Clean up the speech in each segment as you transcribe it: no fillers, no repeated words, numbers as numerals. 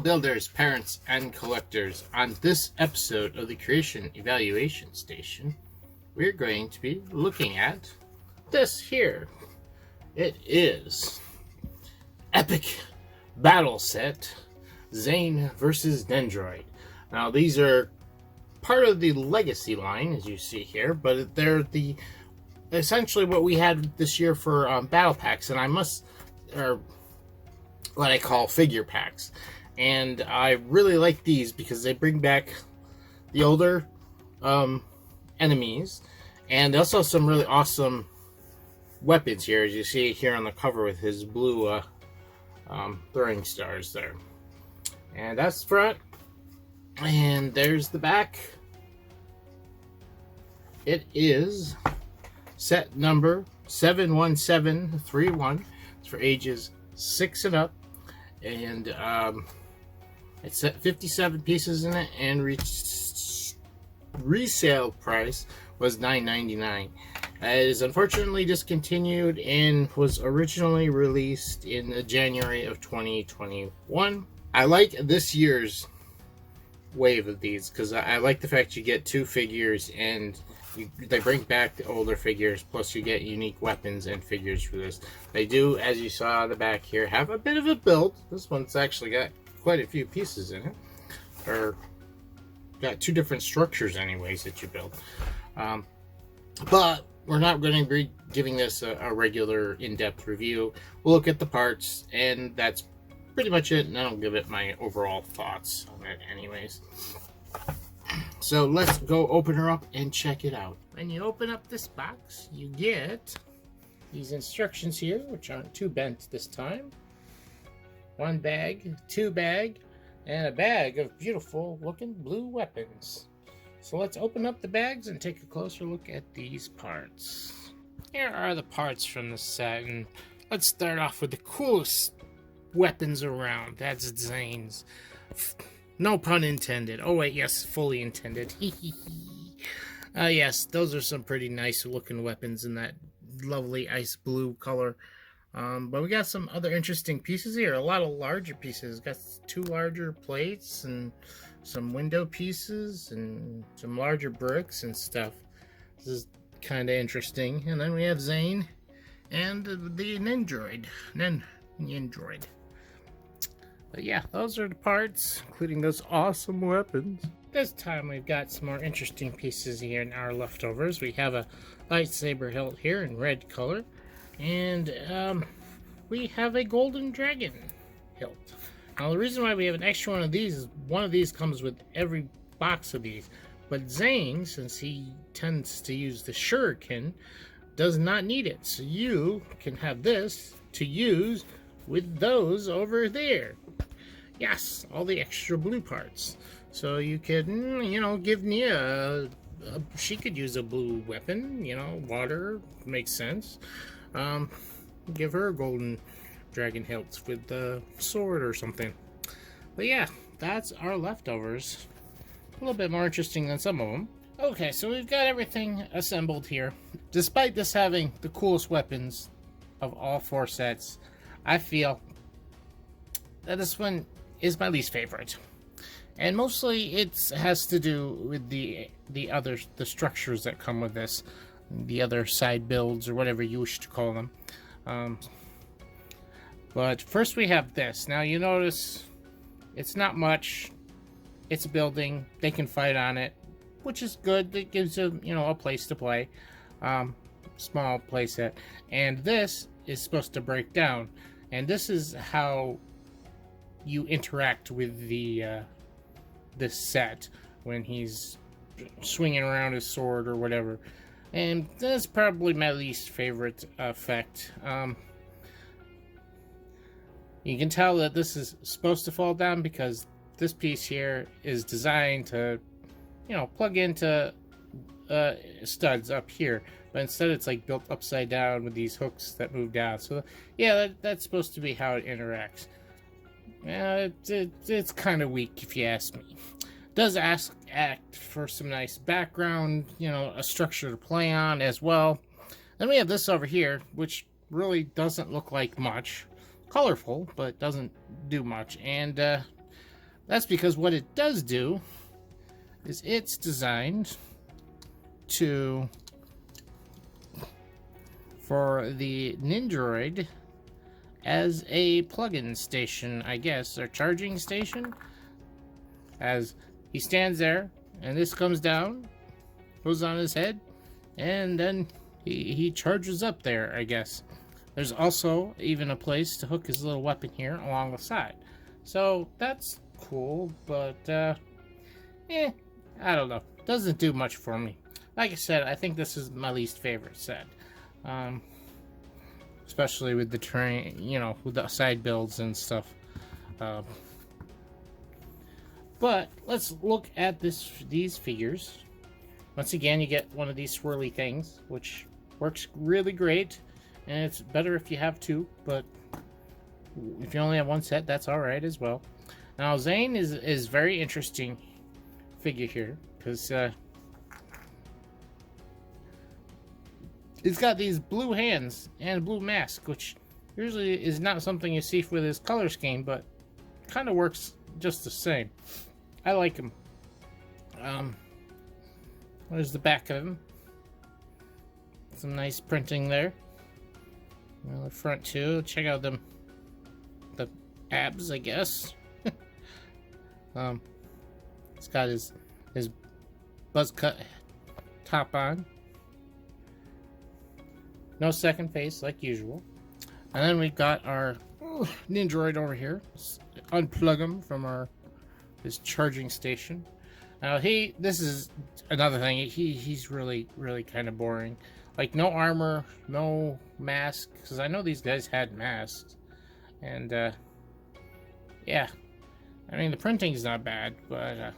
builders, parents, and collectors. On this episode of the Creation Evaluation Station, we're going to be looking at this here. It is Epic Battle Set Zane versus Nindroid. Now, these are part of the Legacy line, as you see here, but they're essentially what we had this year for battle packs, and or what I call figure packs. And I really like these because they bring back the older enemies, and also some really awesome weapons here, as you see here on the cover with his blue throwing stars there. And that's the front, and there's the back. It is set number 71731. It's for ages 6 and up, and it's at 57 pieces in it, and resale price was $9.99. It is unfortunately discontinued and was originally released in January of 2021. I like this year's wave of these because I like the fact you get 2 figures, and they bring back the older figures, plus you get unique weapons and figures for this. They do, as you saw on the back here, have a bit of a build. This one's actually got quite a few pieces in it, or got 2 different structures anyways that you build. But we're not going to be giving this a regular in-depth review. We'll look at the parts, and that's pretty much it, and I'll give it my overall thoughts on it anyways. So let's go open her up and check it out. When you open up this box, you get these instructions here, which aren't too bent this time. 1 bag, 2 bag, and a bag of beautiful looking blue weapons. So let's open up the bags and take a closer look at these parts. Here are the parts from the set, and let's start off with the coolest weapons around. That's Zane's. No pun intended. Oh wait, yes, fully intended. Yes, those are some pretty nice looking weapons in that lovely ice blue color. But we got some other interesting pieces here. A lot of larger pieces. Got 2 larger plates and some window pieces and some larger bricks and stuff. This is kind of interesting. And then we have Zane and the Nindroid. Nindroid. But yeah, those are the parts, including those awesome weapons. This time we've got some more interesting pieces here in our leftovers. We have a lightsaber hilt here in red color, and we have a golden dragon hilt. Now the reason why we have an extra one of these is one of these comes with every box of these, but Zane, since he tends to use the shuriken, does not need it. So you can have this to use with those over there. Yes, all the extra blue parts. So you could, give Nia she could use a blue weapon, water makes sense. Give her a golden dragon hilt with the sword or something. But yeah, that's our leftovers. A little bit more interesting than some of them. Okay, so we've got everything assembled here. Despite this having the coolest weapons of all 4 sets, I feel that this one is my least favorite, and mostly it has to do with the structures that come with this, the other side builds or whatever you wish to call them. But first we have this. Now you notice it's not much. It's a building. They can fight on it, which is good. It gives them a place to play, small play set. And this is supposed to break down, and this is how you interact with this set when he's swinging around his sword or whatever. And that's probably my least favorite effect. You can tell that this is supposed to fall down because this piece here is designed to plug into studs up here, but instead it's like built upside down with these hooks that move down. So yeah, that's supposed to be how it interacts. It's kind of weak if you ask me. Does act for some nice background, a structure to play on as well. Then we have this over here, which really doesn't look like much. Colorful, but doesn't do much. And That's because what it does do is it's designed for the Nindroid as a plug-in station, I guess, or charging station. As he stands there, and this comes down, goes on his head, and then he charges up there, I guess. There's also even a place to hook his little weapon here along the side. So that's cool, but I don't know. Doesn't do much for me. Like I said, I think this is my least favorite set. Especially with the terrain, you know, with the side builds and stuff. But let's look at these figures. Once again, you get one of these swirly things, which works really great. And it's better if you have two, but if you only have one set, that's alright as well. Now, Zane is very interesting figure here, because he's got these blue hands and a blue mask, which usually is not something you see with his color scheme, but kind of works just the same. I like him. There's the back of him. Some nice printing there. Well, the front too. Check out the abs, I guess. He's got his buzz cut top on. No second face like usual. And then we've got our Nindroid over here. Let's unplug him from his charging station. Now this is another thing. He's really kind of boring. Like, no armor, no mask, because I know these guys had masks. And yeah, I mean, the printing's not bad, but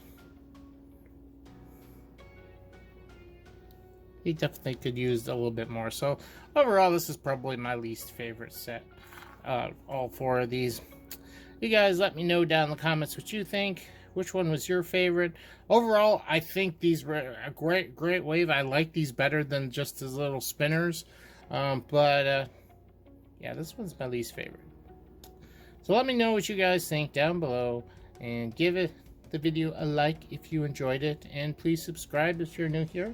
he definitely could use a little bit more. So overall, this is probably my least favorite set. All four of these. You guys let me know down in the comments what you think. Which one was your favorite? Overall, I think these were a great wave. I like these better than just his little spinners. Yeah, this one's my least favorite. So let me know what you guys think down below, and give the video a like if you enjoyed it, and please subscribe if you're new here,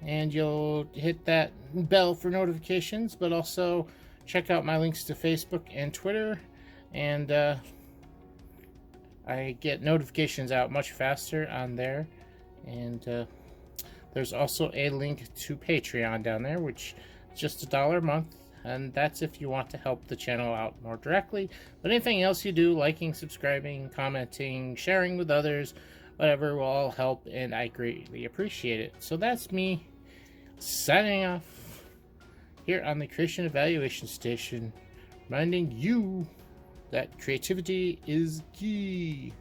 and you'll hit that bell for notifications. But also check out my links to Facebook and Twitter, and I get notifications out much faster on there. And there's also a link to Patreon down there, which is just $1 a month, and that's if you want to help the channel out more directly. But anything else you do, liking, subscribing, commenting, sharing with others, whatever, will all help, and I greatly appreciate it. So that's me signing off here on the Creation Evaluation Station, reminding you that creativity is key.